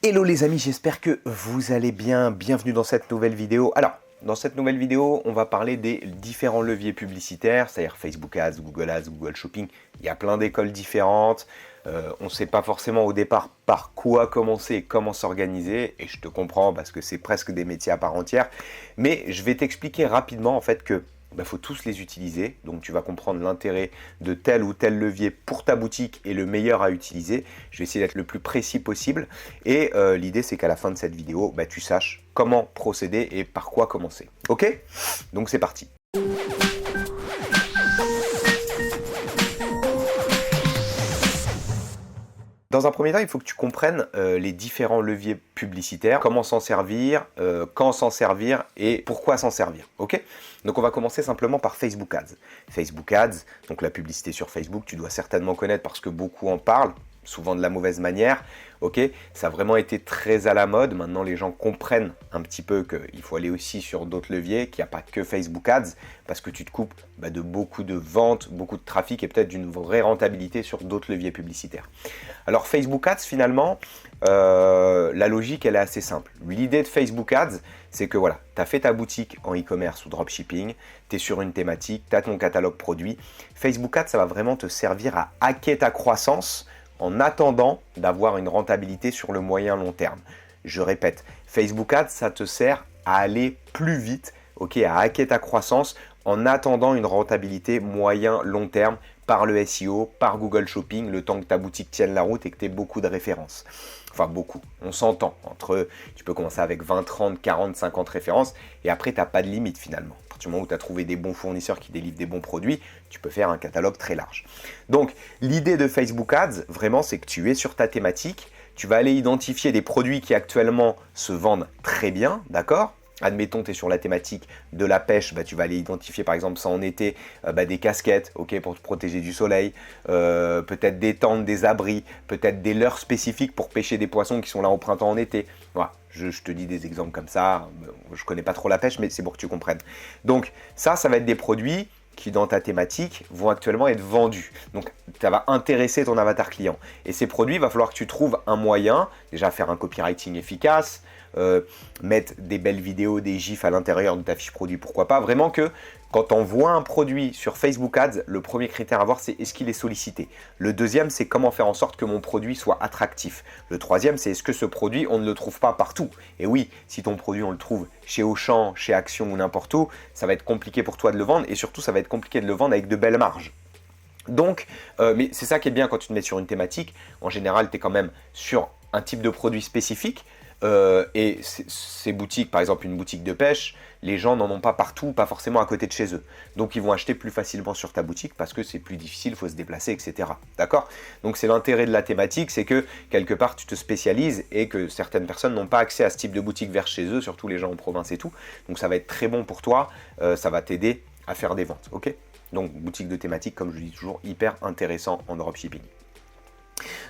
Hello les amis, j'espère que vous allez bien. Bienvenue dans cette nouvelle vidéo. Alors, dans cette nouvelle vidéo, on va parler des différents leviers publicitaires, c'est-à-dire Facebook Ads, Google Shopping. Il y a plein d'écoles différentes. On ne sait pas forcément au départ par quoi commencer et comment s'organiser. Et je te comprends parce que c'est presque des métiers à part entière. Mais je vais t'expliquer rapidement en fait que faut tous les utiliser. Donc tu vas comprendre l'intérêt de tel ou tel levier pour ta boutique et le meilleur à utiliser. Je vais essayer d'être le plus précis possible. Et l'idée c'est qu'à la fin de cette vidéo, tu saches comment procéder et par quoi commencer. Ok? Donc c'est parti. Dans un premier temps, il faut que tu comprennes les différents leviers publicitaires, comment s'en servir, quand s'en servir et pourquoi s'en servir. Ok? Donc on va commencer simplement par Facebook Ads. Facebook Ads, donc la publicité sur Facebook, tu dois certainement connaître parce que beaucoup en parlent, souvent de la mauvaise manière. Ok, ça a vraiment été très à la mode. Maintenant, les gens comprennent un petit peu qu'il faut aller aussi sur d'autres leviers, qu'il n'y a pas que Facebook Ads, parce que tu te coupes de beaucoup de ventes, beaucoup de trafic et peut-être d'une vraie rentabilité sur d'autres leviers publicitaires. Alors Facebook Ads, finalement, la logique, elle est assez simple. L'idée de Facebook Ads, c'est que voilà, tu as fait ta boutique en e-commerce ou dropshipping, tu es sur une thématique, tu as ton catalogue produit. Facebook Ads, ça va vraiment te servir à hacker ta croissance en attendant d'avoir une rentabilité sur le moyen long terme. Je répète, Facebook Ads, ça te sert à aller plus vite, à hacker ta croissance en attendant une rentabilité moyen long terme par le SEO, par Google Shopping, le temps que ta boutique tienne la route et que tu aies beaucoup de références. Enfin beaucoup, on s'entend. Tu peux commencer avec 20, 30, 40, 50 références et après tu n'as pas de limite finalement. À partir du moment où tu as trouvé des bons fournisseurs qui délivrent des bons produits, tu peux faire un catalogue très large. Donc l'idée de Facebook Ads, vraiment, c'est que tu es sur ta thématique, tu vas aller identifier des produits qui actuellement se vendent très bien, d'accord ? Admettons, tu es sur la thématique de la pêche, tu vas aller identifier par exemple ça en été, des casquettes pour te protéger du soleil, peut-être des tentes, des abris, peut-être des leurres spécifiques pour pêcher des poissons qui sont là au printemps, en été. Voilà, je te dis des exemples comme ça, je connais pas trop la pêche mais c'est pour que tu comprennes. Donc ça va être des produits qui dans ta thématique vont actuellement être vendus. Donc ça va intéresser ton avatar client. Et ces produits, il va falloir que tu trouves un moyen, déjà faire un copywriting efficace, mettre des belles vidéos, des gifs à l'intérieur de ta fiche produit, pourquoi pas. Vraiment que quand on voit un produit sur Facebook Ads, le premier critère à voir, c'est est-ce qu'il est sollicité. Le deuxième, c'est comment faire en sorte que mon produit soit attractif. Le troisième, c'est est-ce que ce produit, on ne le trouve pas partout. Et oui, si ton produit, on le trouve chez Auchan, chez Action ou n'importe où, ça va être compliqué pour toi de le vendre et surtout, ça va être compliqué de le vendre avec de belles marges. Donc, mais c'est ça qui est bien quand tu te mets sur une thématique. En général, tu es quand même sur un type de produit spécifique. Et ces boutiques, par exemple une boutique de pêche, les gens n'en ont pas partout, pas forcément à côté de chez eux. Donc ils vont acheter plus facilement sur ta boutique parce que c'est plus difficile, il faut se déplacer, etc. D'accord? Donc c'est l'intérêt de la thématique, c'est que quelque part tu te spécialises et que certaines personnes n'ont pas accès à ce type de boutique vers chez eux, surtout les gens en province et tout. Donc ça va être très bon pour toi, ça va t'aider à faire des ventes. Ok? Donc boutique de thématique, comme je dis toujours, hyper intéressant en dropshipping.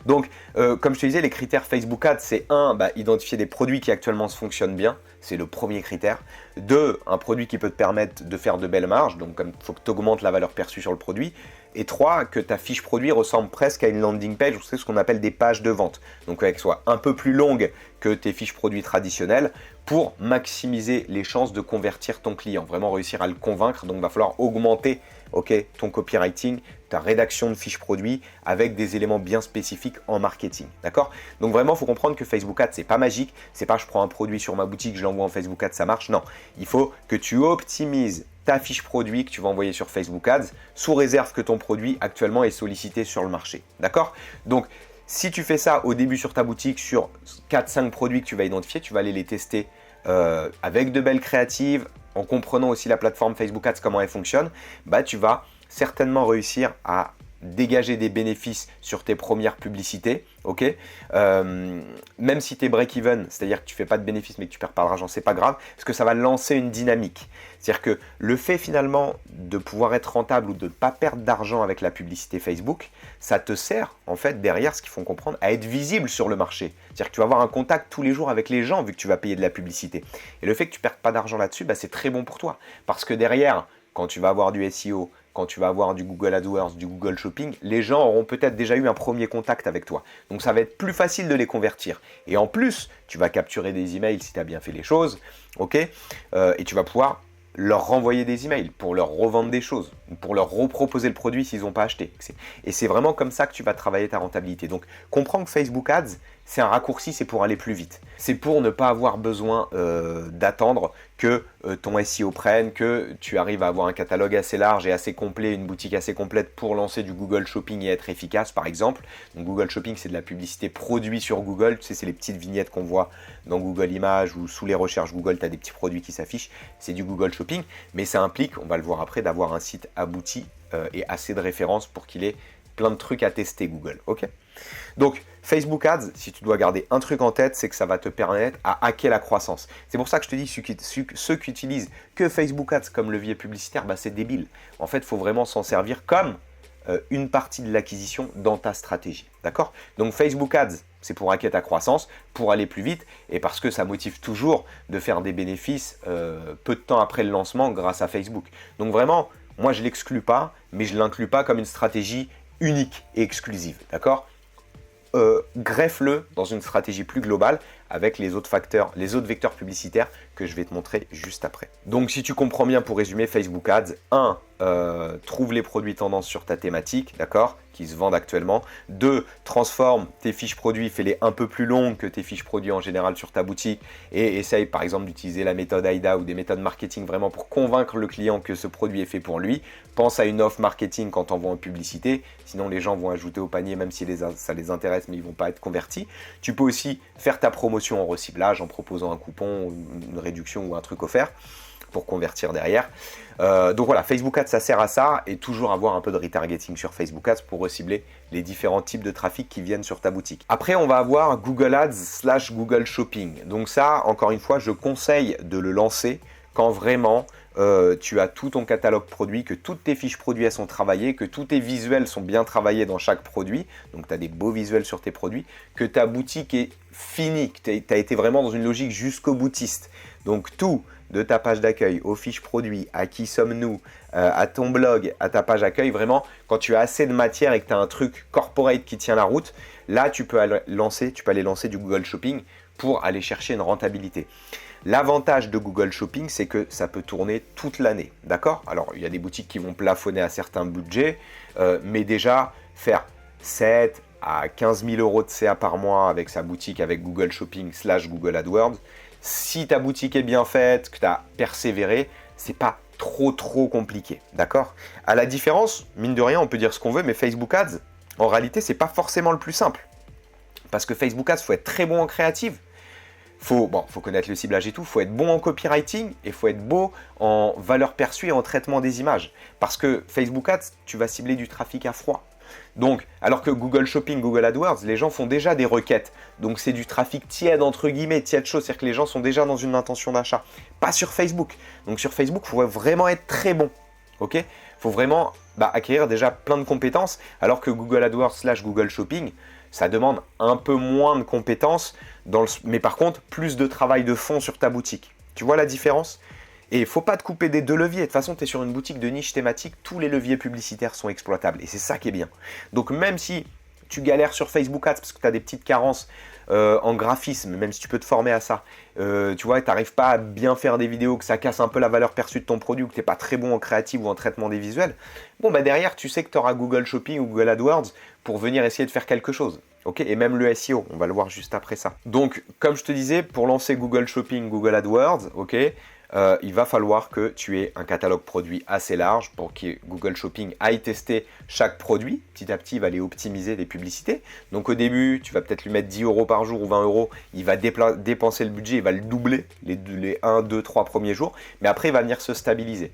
Donc, comme je te disais, les critères Facebook Ads, c'est 1, identifier des produits qui actuellement se fonctionnent bien, c'est le premier critère. 2, un produit qui peut te permettre de faire de belles marges, donc il faut que tu augmentes la valeur perçue sur le produit. Et 3, que ta fiche produit ressemble presque à une landing page, ou c'est ce qu'on appelle des pages de vente. Donc qu'elle soit un peu plus longue que tes fiches produits traditionnelles pour maximiser les chances de convertir ton client, vraiment réussir à le convaincre. Donc il va falloir augmenter ton copywriting, ta rédaction de fiches produits avec des éléments bien spécifiques en marketing. D'accord? Donc vraiment, il faut comprendre que Facebook Ads, c'est pas magique. C'est pas je prends un produit sur ma boutique, je l'envoie en Facebook Ads, ça marche. Non, il faut que tu optimises ta fiche produit que tu vas envoyer sur Facebook Ads sous réserve que ton produit actuellement est sollicité sur le marché. D'accord? Donc, si tu fais ça au début sur ta boutique, sur 4-5 produits que tu vas identifier, tu vas aller les tester avec de belles créatives, en comprenant aussi la plateforme Facebook Ads, comment elle fonctionne, tu vas certainement réussir à dégager des bénéfices sur tes premières publicités, ok, même si tu es break-even, c'est-à-dire que tu ne fais pas de bénéfices mais que tu perds pas d'argent, c'est pas grave, parce que ça va lancer une dynamique. C'est-à-dire que le fait finalement de pouvoir être rentable ou de ne pas perdre d'argent avec la publicité Facebook, ça te sert en fait derrière, ce qu'ils font comprendre, à être visible sur le marché. C'est-à-dire que tu vas avoir un contact tous les jours avec les gens vu que tu vas payer de la publicité. Et le fait que tu ne perdes pas d'argent là-dessus, c'est très bon pour toi, parce que derrière, quand tu vas avoir du SEO, quand tu vas avoir du Google AdWords, du Google Shopping, les gens auront peut-être déjà eu un premier contact avec toi. Donc ça va être plus facile de les convertir. Et en plus, tu vas capturer des emails si tu as bien fait les choses, ok, et tu vas pouvoir leur renvoyer des emails pour leur revendre des choses, pour leur reproposer le produit s'ils n'ont pas acheté. Et c'est vraiment comme ça que tu vas travailler ta rentabilité. Donc, comprends que Facebook Ads, c'est un raccourci, c'est pour aller plus vite. C'est pour ne pas avoir besoin d'attendre que ton SEO prenne, que tu arrives à avoir un catalogue assez large et assez complet, une boutique assez complète pour lancer du Google Shopping et être efficace, par exemple. Donc, Google Shopping, c'est de la publicité produit sur Google. Tu sais, c'est les petites vignettes qu'on voit dans Google Images ou sous les recherches Google, tu as des petits produits qui s'affichent. C'est du Google Shopping, mais ça implique, on va le voir après, d'avoir un site abouti et assez de références pour qu'il ait plein de trucs à tester Google. Ok. Donc, Facebook Ads, si tu dois garder un truc en tête, c'est que ça va te permettre à hacker la croissance. C'est pour ça que je te dis, ceux qui utilisent que Facebook Ads comme levier publicitaire, bah, c'est débile. En fait, il faut vraiment s'en servir comme une partie de l'acquisition dans ta stratégie. D'accord? Donc, Facebook Ads, c'est pour hacker ta croissance, pour aller plus vite, et parce que ça motive toujours de faire des bénéfices peu de temps après le lancement grâce à Facebook. Donc, vraiment, moi, je ne l'exclus pas, mais je ne l'inclus pas comme une stratégie unique et exclusive. D'accord? Greffe-le dans une stratégie plus globale avec les autres facteurs, les autres vecteurs publicitaires que je vais te montrer juste après. Donc si tu comprends bien, pour résumer, Facebook Ads, 1. Trouve les produits tendances sur ta thématique, d'accord, qui se vendent actuellement. 2. Transforme tes fiches produits, fais-les un peu plus longues que tes fiches produits en général sur ta boutique et essaye par exemple d'utiliser la méthode AIDA ou des méthodes marketing vraiment pour convaincre le client que ce produit est fait pour lui. Pense à une offre marketing quand tu envoies en publicité, sinon les gens vont ajouter au panier même si ça les intéresse mais ils ne vont pas être convertis. Tu peux aussi faire ta promotion en reciblage en proposant un coupon, une réduction ou un truc offert pour convertir derrière. Donc voilà, Facebook Ads, ça sert à ça et toujours avoir un peu de retargeting sur Facebook Ads pour recibler les différents types de trafic qui viennent sur ta boutique. Après, on va avoir Google Ads / Google Shopping. Donc ça, encore une fois, je conseille de le lancer quand vraiment tu as tout ton catalogue produit, que toutes tes fiches produits elles sont travaillées, que tous tes visuels sont bien travaillés dans chaque produit, donc tu as des beaux visuels sur tes produits, que ta boutique est finie, que tu as été vraiment dans une logique jusqu'au boutiste. Donc tout, de ta page d'accueil aux fiches produits, à qui sommes-nous, à ton blog, à ta page accueil, vraiment, quand tu as assez de matière et que tu as un truc corporate qui tient la route, là tu peux aller lancer du Google Shopping pour aller chercher une rentabilité. L'avantage de Google Shopping, c'est que ça peut tourner toute l'année, d'accord? Alors, il y a des boutiques qui vont plafonner à certains budgets, mais déjà, faire 7 à 15 000 euros de CA par mois avec sa boutique, avec Google Shopping / Google AdWords, si ta boutique est bien faite, que tu as persévéré, c'est pas trop compliqué, d'accord? À la différence, mine de rien, on peut dire ce qu'on veut, mais Facebook Ads, en réalité, c'est pas forcément le plus simple. Parce que Facebook Ads, il faut être très bon en créative. Faut connaître le ciblage et tout, il faut être bon en copywriting et il faut être beau en valeur perçue et en traitement des images. Parce que Facebook Ads, tu vas cibler du trafic à froid. Donc, alors que Google Shopping, Google AdWords, les gens font déjà des requêtes. Donc, c'est du trafic tiède, entre guillemets, tiède chaud. C'est-à-dire que les gens sont déjà dans une intention d'achat. Pas sur Facebook. Donc, sur Facebook, il faut vraiment être très bon. Ok? Il faut vraiment acquérir déjà plein de compétences. Alors que Google AdWords / Google Shopping, ça demande un peu moins de compétences, mais par contre, plus de travail de fond sur ta boutique. Tu vois la différence? Et il ne faut pas te couper des deux leviers. De toute façon, tu es sur une boutique de niche thématique, tous les leviers publicitaires sont exploitables. Et c'est ça qui est bien. Donc même si tu galères sur Facebook Ads parce que tu as des petites carences en graphisme, même si tu peux te former à ça, tu vois, tu n'arrives pas à bien faire des vidéos, que ça casse un peu la valeur perçue de ton produit ou que tu n'es pas très bon en créative ou en traitement des visuels, bon derrière, tu sais que tu auras Google Shopping ou Google AdWords pour venir essayer de faire quelque chose. Ok, et même le SEO, on va le voir juste après ça. Donc, comme je te disais, pour lancer Google Shopping, Google AdWords, ok, il va falloir que tu aies un catalogue produit assez large pour que Google Shopping aille tester chaque produit. Petit à petit, il va aller optimiser les publicités. Donc au début, tu vas peut-être lui mettre 10 euros par jour ou 20 euros. Il va dépenser le budget, il va le doubler les 1, 2, 3 premiers jours. Mais après, il va venir se stabiliser.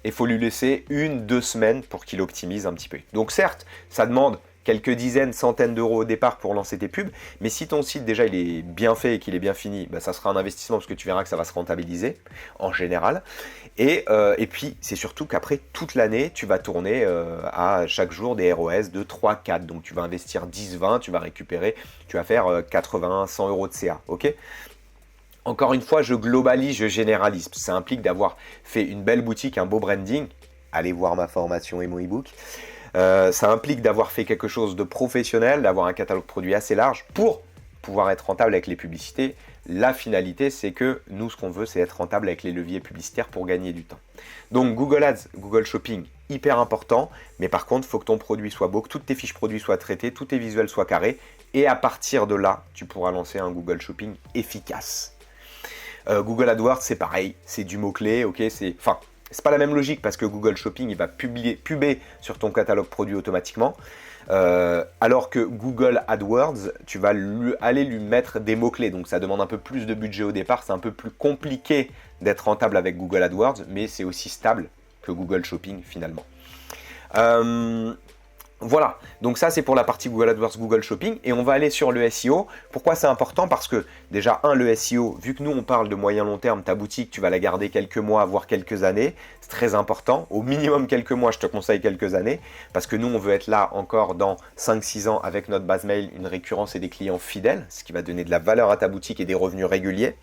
Il faut lui laisser 1-2 semaines pour qu'il optimise un petit peu. Donc certes, ça demande quelques dizaines, centaines d'euros au départ pour lancer tes pubs. Mais si ton site déjà il est bien fait et qu'il est bien fini, ça sera un investissement parce que tu verras que ça va se rentabiliser en général. Et puis c'est surtout qu'après toute l'année, tu vas tourner à chaque jour des ROS de 3, 4. Donc tu vas investir 10, 20, tu vas récupérer, tu vas faire 80, 100 euros de CA. Ok ? Encore une fois, je globalise, je généralise. Ça implique d'avoir fait une belle boutique, un beau branding, allez voir ma formation et mon e-book. Ça implique d'avoir fait quelque chose de professionnel, d'avoir un catalogue produit assez large pour pouvoir être rentable avec les publicités. La finalité, c'est que nous, ce qu'on veut, c'est être rentable avec les leviers publicitaires pour gagner du temps. Donc Google Ads, Google Shopping, hyper important, mais par contre, il faut que ton produit soit beau, que toutes tes fiches produits soient traitées, tous tes visuels soient carrés, et à partir de là, tu pourras lancer un Google Shopping efficace. Google AdWords, c'est pareil, c'est du mot-clé, ok, c'est pas la même logique parce que Google Shopping, il va puber sur ton catalogue produit automatiquement. Alors que Google AdWords, tu vas aller lui mettre des mots-clés. Donc ça demande un peu plus de budget au départ. C'est un peu plus compliqué d'être rentable avec Google AdWords, mais c'est aussi stable que Google Shopping finalement. Voilà, donc ça c'est pour la partie Google AdWords, Google Shopping, et on va aller sur le SEO. Pourquoi c'est important? Parce que déjà, le SEO, vu que nous on parle de moyen long terme, ta boutique, tu vas la garder quelques mois, voire quelques années, c'est très important. Au minimum quelques mois, je te conseille quelques années, parce que nous on veut être là encore dans 5-6 ans avec notre base mail, une récurrence et des clients fidèles, ce qui va donner de la valeur à ta boutique et des revenus réguliers.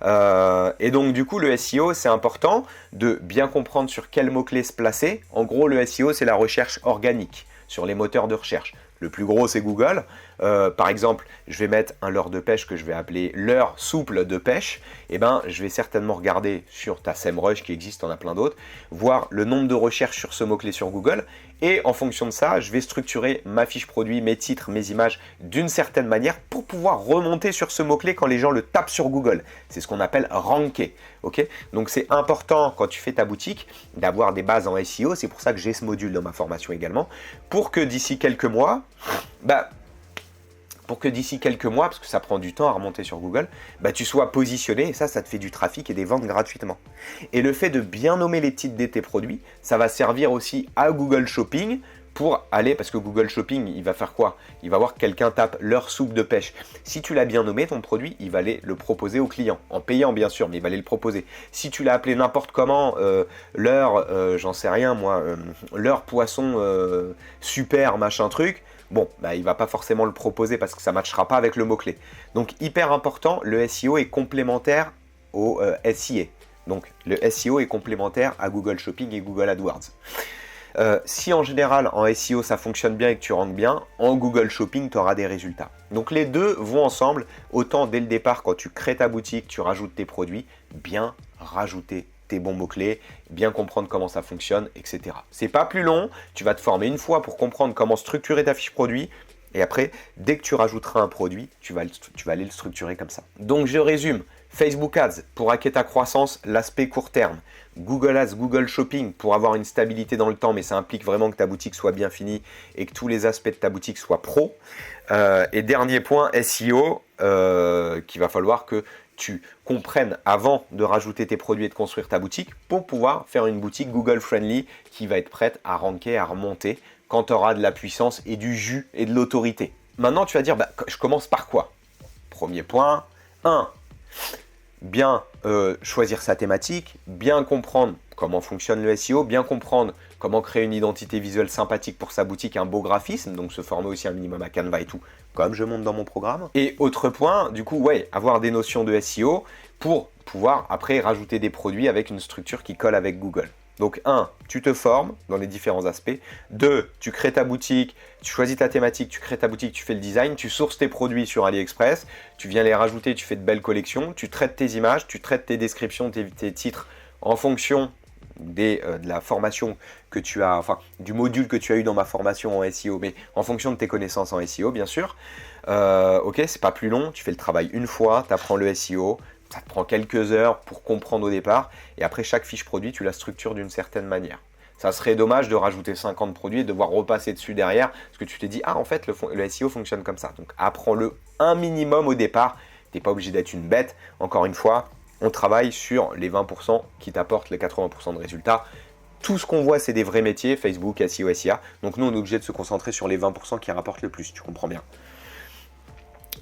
Et donc du coup le SEO, c'est important de bien comprendre sur quels mots-clés se placer. En gros, le SEO, c'est la recherche organique sur les moteurs de recherche. Le plus gros, c'est Google. Par exemple, je vais mettre un leurre de pêche que je vais appeler leurre souple de pêche. Et ben, je vais certainement regarder sur ta SEMrush qui existe, on a plein d'autres, voir le nombre de recherches sur ce mot-clé sur Google. Et en fonction de ça, je vais structurer ma fiche produit, mes titres, mes images d'une certaine manière pour pouvoir remonter sur ce mot-clé quand les gens le tapent sur Google. C'est ce qu'on appelle ranker. Okay, donc c'est important quand tu fais ta boutique d'avoir des bases en SEO. C'est pour ça que j'ai ce module dans ma formation également. Pour que d'ici quelques mois, parce que ça prend du temps à remonter sur Google, tu sois positionné et ça te fait du trafic et des ventes gratuitement. Et le fait de bien nommer les titres de tes produits, ça va servir aussi à Google Shopping pour aller, parce que Google Shopping, il va faire quoi? Il va voir que quelqu'un tape leur soupe de pêche. Si tu l'as bien nommé, ton produit, il va aller le proposer au client, en payant bien sûr, mais il va aller le proposer. Si tu l'as appelé n'importe comment, j'en sais rien moi, leur poisson super machin truc, bon, il ne va pas forcément le proposer parce que ça ne matchera pas avec le mot-clé. Donc, hyper important, le SEO est complémentaire au SIA. Donc, le SEO est complémentaire à Google Shopping et Google AdWords. Si en général, en SEO, ça fonctionne bien et que tu ranks bien, en Google Shopping, tu auras des résultats. Donc, les deux vont ensemble. Autant dès le départ, quand tu crées ta boutique, tu rajoutes tes produits, bien rajouter tes bons mots-clés, bien comprendre comment ça fonctionne, etc. C'est pas plus long, tu vas te former une fois pour comprendre comment structurer ta fiche produit, et après, dès que tu rajouteras un produit, tu vas aller le structurer comme ça. Donc je résume, Facebook Ads pour hacker ta croissance, l'aspect court terme. Google Ads, Google Shopping pour avoir une stabilité dans le temps, mais ça implique vraiment que ta boutique soit bien finie et que tous les aspects de ta boutique soient pro. Et dernier point, SEO, qu'il va falloir que tu comprennes avant de rajouter tes produits et de construire ta boutique pour pouvoir faire une boutique Google Friendly qui va être prête à ranker, à remonter quand tu auras de la puissance et du jus et de l'autorité. Maintenant, tu vas dire, je commence par quoi? Premier point, 1. Bien choisir sa thématique, bien comprendre comment fonctionne le SEO, bien comprendre comment créer une identité visuelle sympathique pour sa boutique, un beau graphisme, donc se former aussi un minimum à Canva et tout, comme je montre dans mon programme. Et autre point, du coup, avoir des notions de SEO pour pouvoir après rajouter des produits avec une structure qui colle avec Google. Donc 1, tu te formes dans les différents aspects. 2, tu crées ta boutique, tu choisis ta thématique, tu crées ta boutique, tu fais le design, tu sources tes produits sur AliExpress, tu viens les rajouter, tu fais de belles collections, tu traites tes images, tu traites tes descriptions, tes titres en fonction de la formation que tu as, du module que tu as eu dans ma formation en SEO, mais en fonction de tes connaissances en SEO, bien sûr. Ok, c'est pas plus long, tu fais le travail une fois, tu apprends le SEO, ça te prend quelques heures pour comprendre au départ, et après chaque fiche produit, tu la structures d'une certaine manière. Ça serait dommage de rajouter 50 produits et de devoir repasser dessus derrière, parce que tu t'es dit, en fait, le SEO fonctionne comme ça. Donc apprends-le un minimum au départ, tu n'es pas obligé d'être une bête. Encore une fois, on travaille sur les 20% qui t'apportent les 80% de résultats. Tout ce qu'on voit, c'est des vrais métiers, Facebook, SEO, SIA. Donc nous, on est obligé de se concentrer sur les 20% qui rapportent le plus, tu comprends bien.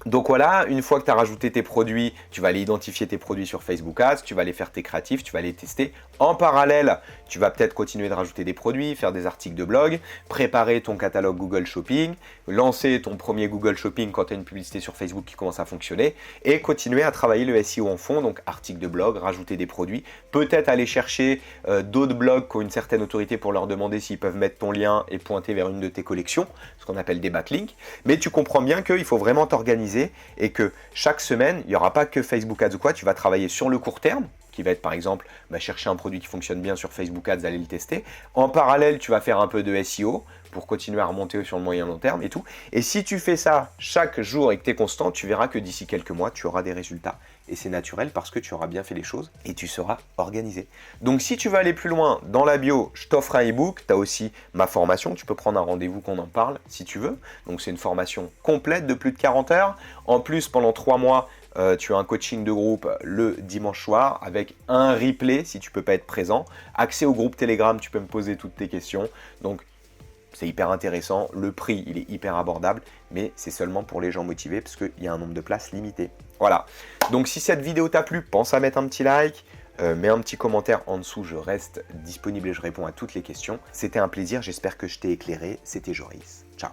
Donc voilà, une fois que tu as rajouté tes produits, tu vas aller identifier tes produits sur Facebook Ads, tu vas aller faire tes créatifs, tu vas les tester. En parallèle, tu vas peut-être continuer de rajouter des produits, faire des articles de blog, préparer ton catalogue Google Shopping, lancer ton premier Google Shopping quand tu as une publicité sur Facebook qui commence à fonctionner et continuer à travailler le SEO en fond, donc articles de blog, rajouter des produits, peut-être aller chercher d'autres blogs qui ont une certaine autorité pour leur demander s'ils peuvent mettre ton lien et pointer vers une de tes collections, ce qu'on appelle des backlinks. Mais tu comprends bien qu'il faut vraiment t'organiser et que chaque semaine, il n'y aura pas que Facebook Ads ou quoi, tu vas travailler sur le court terme, qui va être par exemple chercher un produit qui fonctionne bien sur Facebook Ads, aller le tester. En parallèle, tu vas faire un peu de SEO pour continuer à remonter sur le moyen long terme et tout. Et si tu fais ça chaque jour et que tu es constant, tu verras que d'ici quelques mois, tu auras des résultats. Et c'est naturel parce que tu auras bien fait les choses et tu seras organisé. Donc si tu veux aller plus loin, dans la bio, je t'offre un e-book. Tu as aussi ma formation. Tu peux prendre un rendez-vous qu'on en parle si tu veux. Donc c'est une formation complète de plus de 40 heures. En plus, pendant 3 mois, tu as un coaching de groupe le dimanche soir avec un replay si tu ne peux pas être présent. Accès au groupe Telegram, tu peux me poser toutes tes questions. Donc c'est hyper intéressant. Le prix, il est hyper abordable, mais c'est seulement pour les gens motivés parce qu'il y a un nombre de places limité. Voilà. Donc si cette vidéo t'a plu, pense à mettre un petit like, mets un petit commentaire en dessous. Je reste disponible et je réponds à toutes les questions. C'était un plaisir. J'espère que je t'ai éclairé. C'était Joris. Ciao.